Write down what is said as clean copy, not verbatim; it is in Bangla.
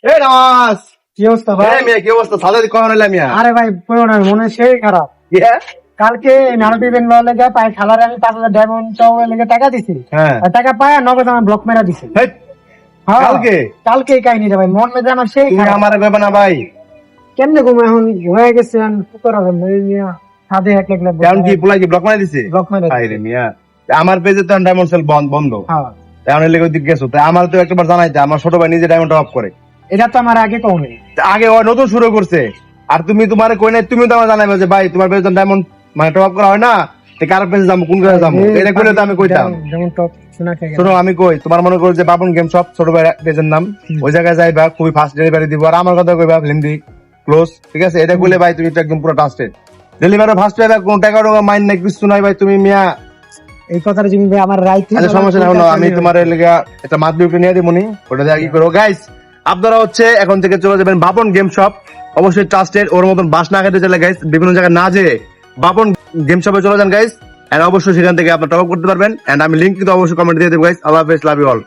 এই নামাজ কি অবস্থা ভাই? মিয়া কি অবস্থা সাদা কখন এলাম মিয়া আরে ভাই বলো না, মনে সেই খারাপ। ইয়া কালকে নারদ ইভেন্ট লেগে পাই খালারে আমি 5,000 ডায়মন্ড চাওয়ার লেগে টাকা দিছি। হ্যাঁ আর টাকা পায় নগদ আমার ব্লক মেরা দিছে। হেই, হ্যাঁ, কালকে কালকে এই কাহিনীটা ভাই, মন মেজে আমার সেই তুমি খারাপ। আমার ব্যাপার না ভাই কেমনে ঘুমে এখন হয়ে গেছে কি করা যাবে সাদে এক লাখ এখন কি পোলা কি ব্লক মারি দিছে ব্লক মেরা দিছে। আরে মিয়া আমার পেজে তো ডায়মন্ড সেল বন্ধ হ্যাঁ, এখন এর লেগে ওই দিক গেছো তাই আমার তো একবার জানাইতে আমার ছোট ভাই নিজে ডায়মন্ড অফ করে এটা তো আমার আগে কমে। তা আগে ও নতুন শুরু করছে আর তুমি তোমার কই নাই তুমি তো আমার জানাইবে যে ভাই তোমার পেজে ডায়মন্ড মানে টপ করা হয় না তো কার পেজে যাবো কোন কাজে যাবো এটা কইলে তো আমি কইতাম যেমন টপ শোনা খেয়ে গেল। শোনো আমি কই তোমার মনে করো যে বাবন গেম শপ ছোট ভাই পেজের নাম ওই জায়গায় যাইবা খুবই ফাস্ট ডেলিভারি দিব আর আমার কথা কইবা ফিল্মদি ক্লোজ ঠিক আছে এটা কইলে ভাই তুমি তো একদম পুরো ট্রাস্টেড ডেলিভারি ফাস্ট পাইবা কোন টাকা মাইন্ড নাই কিছু নাই ভাই তুমি মিয়া এই কথাটা তুমি ভাই আমার রাইতে আচ্ছা সমস্যা নাই হলো আমি তোমার লেগা একটা মাধ্যমিক নিয়ে দিব নি ওটা দিয়ে কি করো গাইস আপনারা হচ্ছে এখন থেকে চলে যাবেন বাপন গেম শপ অবশ্যই ট্রাস্টেড ওর মতন বাস না খেতে চলে গাইস বিভিন্ন জায়গায় না যেয়ে বাপন গেম শপে চলে যান গাইস এন্ড অবশ্যই সেখান থেকে আপনারা টপ করতে পারবেন এন্ড আমি লিংক কিন্তু অবশ্যই কমেন্ট দিয়ে দেবো গাইস আল্লাহ হাফেজ লাভ ইউ অল